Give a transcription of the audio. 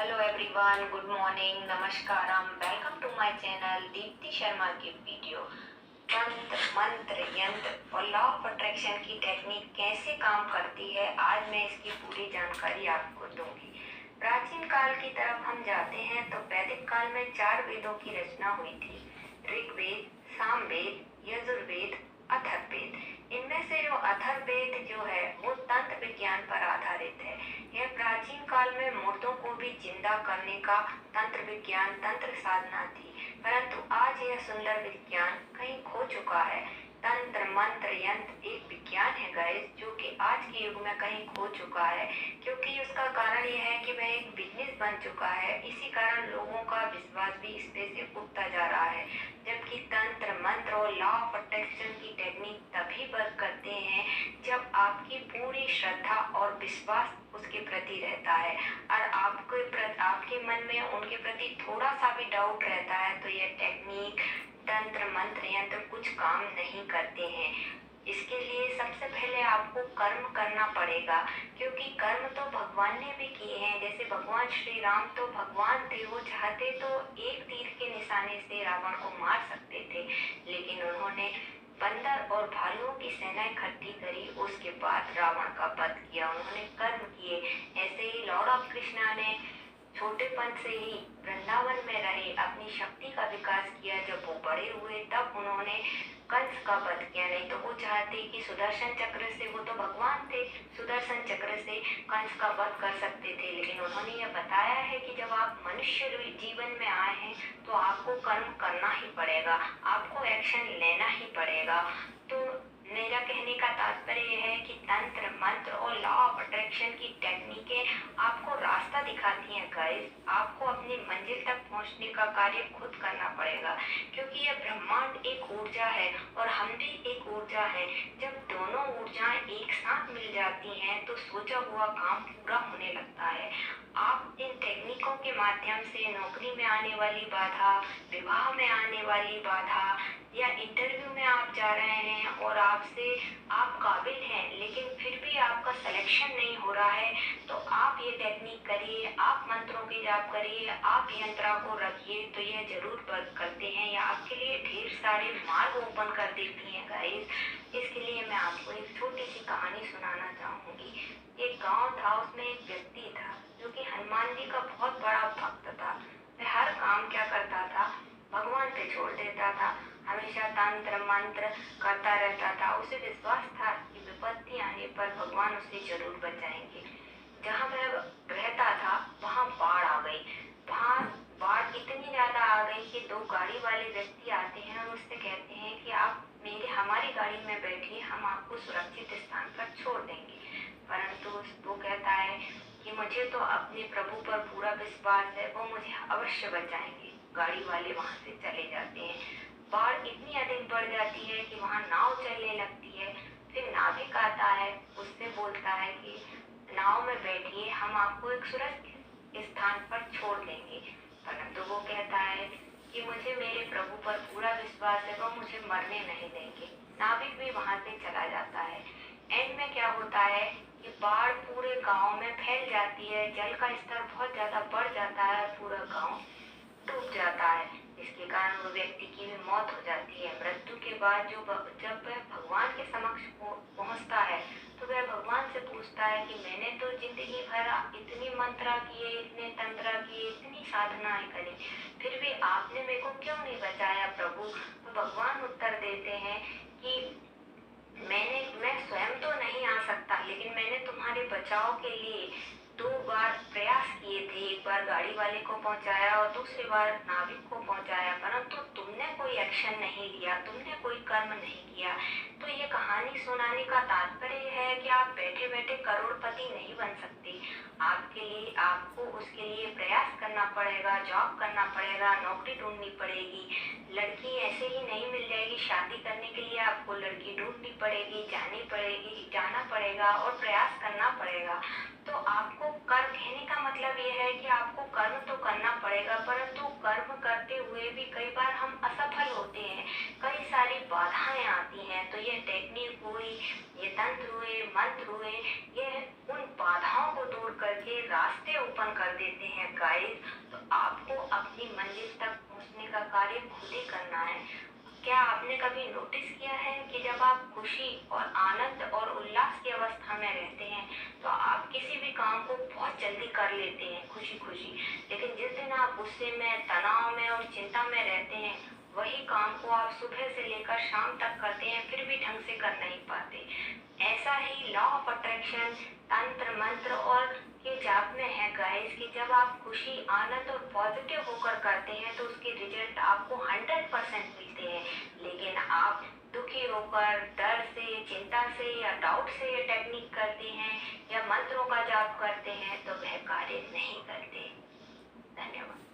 Hello everyone, good morning, नमस्कारम, welcome to my channel Deepti Sharma की video. तंत्र मंत्र यंत्र और लॉ ऑफ अट्रैक्शन की टेक्निक कैसे काम करती है, आज मैं इसकी पूरी जानकारी आपको दूंगी। प्राचीन काल की तरफ हम जाते हैं तो वैदिक काल में 4 वेदों की रचना हुई थी। ऋग्वेद, सामवेद, यजुर्वेद, अथर्ववेद। इनमें से जो अथर्ववेद जो है वो तंत्र विज्ञान पर आधारित है। यह प्राचीन काल में मुर्दों को भी जिंदा करने का तंत्र विज्ञान, तंत्र साधना थी, परंतु आज यह सुंदर विज्ञान कहीं खो चुका है। तंत्र मंत्र यंत्र एक विज्ञान है गाइस, जो कि आज के युग में कहीं खो चुका है, क्योंकि उसका कारण यह है कि वह एक बिजनेस बन चुका है। इसी कारण लोगों का विश्वास भी इस पे से उठता जा रहा है। जबकि तंत्र मंत्र और लॉ ऑफ अट्रैक्शन की टेक्निक तभी वर्क करते हैं जब आपकी पूरी श्रद्धा और विश्वास उसके प्रति रहता है, और आपके मन में उनके प्रति थोड़ा सा भी डाउट रहता है तो यह टेक्निक, तंत्र मंत्र यंत्र कुछ काम नहीं करते हैं। इसके लिए सबसे पहले आपको कर्म करना पड़ेगा, क्योंकि कर्म तो भगवान ने भी किए हैं। जैसे भगवान श्री राम तो भगवान थे, वो चाहते तो एक तीर के निशाने से रावण को मार सकते थे, लेकिन उन्होंने बंदर और भालुओं की सेना इकट्ठी करी, उसके बाद रावण का वध किया। उन्होंने कर्म किए। ऐसे ही लॉर्ड ऑफ कृष्णा ने छोटेपन से ही वृंदावन में रहे, अपनी शक्ति का विकास किया। जब वो बड़े हुए तब उन्होंने कंस का वध किया। नहीं तो वो चाहते कि सुदर्शन चक्र से, वो तो भगवान थे, सुदर्शन चक्र से कंस का वध कर सकते थे, लेकिन उन्होंने यह बताया है कि जब आप मनुष्य जीवन में आए हैं तो आपको कर्म करना ही पड़ेगा, आपको एक्शन लेना ही पड़ेगा। तो मेरा कहने का तात्पर्य यह है कि तंत्र मंत्र और लॉ ऑफ अट्रैक्शन की टेक्निकें आपको रास्ता दिखाती हैं गाइस। आपको अपनी मंजिल तक पहुंचने का कार्य खुद करना पड़ेगा, क्योंकि यह ब्रह्मांड एक ऊर्जा है और हम भी एक ऊर्जा है। जब दोनों ऊर्जाएं एक साथ मिल जाती हैं तो सोचा हुआ काम पूरा होने लगता है। आप इन टेक्निकों के माध्यम से नौकरी में आने वाली बाधा, विवाह में आने वाली बाधा, या इंटरव्यू में आप जा रहे हैं और आपसे आप काबिल हैं लेकिन फिर भी आपका सिलेक्शन नहीं हो रहा है, तो आप ये टेक्निक करिए, आप मंत्रों की जाप करिए, आप यंत्रा को रखिए, तो यह जरूर वर्क करते हैं। यह आपके लिए ढेर सारे मार्ग ओपन कर देती हैं गाइस। इसके लिए मैं आपको एक छोटी सी कहानी सुनाना चाहूँगी। एक गाँव था, उसमें एक व्यक्ति था जो कि हनुमान जी का बहुत बड़ा भक्त था। वह हर काम क्या करता था, भगवान पे छोड़ देता था, हमेशा तंत्र मंत्र करता रहता था। उसे विश्वास था कि विपत्ति आने पर भगवान उसे जरूर बचाएंगे। जहाँ वह रहता था वहाँ बाढ़ आ गई। वहाँ बाढ़ इतनी ज्यादा आ गई कि 2 गाड़ी वाले व्यक्ति आते हैं और उससे कहते हैं कि आप हमारी गाड़ी में बैठिए, हम आपको सुरक्षित स्थान पर छोड़ देंगे। परंतु वो कहता है कि मुझे तो अपने प्रभु पर पूरा विश्वास है, वो मुझे अवश्य बचाएंगे। गाड़ी वाले वहाँ से चले जाते हैं। बाढ़ इतनी अधिक बढ़ जाती है कि वहाँ नाव चलने लगती है। फिर नाविक आता है, उससे बोलता है कि नाव में बैठिए, हम आपको एक सुरक्षित स्थान पर छोड़ देंगे। परंतु वो कहता है कि मुझे मेरे प्रभु पर पूरा विश्वास है, वो मुझे मरने नहीं देंगे। नाविक भी वहाँ से चला जाता है। एंड में क्या होता है कि बाढ़ पूरे गांव में फैल जाती है, जल का स्तर बहुत ज्यादा बढ़ जाता है, पूरा गांव डूब जाता है। इसके कारण वो व्यक्ति की भी मौत हो जाती है। मृत्यु के बाद जब वह भगवान के समक्ष पहुंचता है तो वह भगवान से पूछता है कि मैंने तो जिंदगी भर इतनी मंत्रा किए, इतने तंत्रा किए, इतनी साधनाएं करी, फिर भी आपने मेरे को क्यों नहीं बचाया प्रभु। तो भगवान उत्तर देते हैं कि मैं स्वयं तो नहीं आ सकता, लेकिन मैंने तुम्हारे बचाव के लिए 2 बार प्रयास किए थे। एक बार गाड़ी वाले को पहुंचाया और दूसरी बार नाविक को पहुंचाया, परंतु तुमने कोई एक्शन नहीं लिया, तुमने कोई कर्म नहीं किया। तो ये कहानी सुनाने का तात्पर्य है कि आप बैठे बैठे करोड़पति नहीं बन सकते। आपके लिए आपको उसके लिए प्रयास करना पड़ेगा, जॉब करना पड़ेगा, नौकरी ढूंढनी पड़ेगी। लड़की ऐसे ही नहीं मिल जाएगी, शादी करने के लिए आपको लड़की ढूंढनी पड़ेगी, जाना पड़ेगा और प्रयास करना पड़ेगा। तो आपको कर्म कहने का मतलब ये है कि आपको कर्म तो करना पड़ेगा, परंतु कर्म करते हुए भी कई बार हम असफल होते हैं, कई सारी बाधाएं आती हैं। तो ये टेक्निक हुई, ये तंत्र हुए, मंत्र हुए, ये उन बाधाओं को दूर करके रास्ते ओपन कर देते हैं गाइस, तो आपको अपनी मंजिल तक पहुंचने का कार्य खुद ही करना है। क्या आपने कभी नोटिस किया है कि जब आप खुशी और आनंद और उल्लास की अवस्था में रहते हैं तो आप किसी भी काम को बहुत जल्दी कर लेते हैं खुशी खुशी, लेकिन जिस दिन आप गुस्से में, तनाव में और चिंता में रहते हैं, वही काम को आप सुबह से लेकर शाम तक करते हैं फिर भी ढंग से कर नहीं पाते। ऐसा ही लॉ ऑफ अट्रैक्शन, तंत्र मंत्र और के जाप में है गाइस कि जब आप खुशी, आनंद और पॉजिटिव होकर करते हैं तो उसके रिजल्ट आपको 100% मिलते हैं। लेकिन आप दुखी होकर, डर से, चिंता से या डाउट से ये टेक्निक करते हैं या मंत्रों का जाप करते हैं तो वह कार्य नहीं करते। धन्यवाद।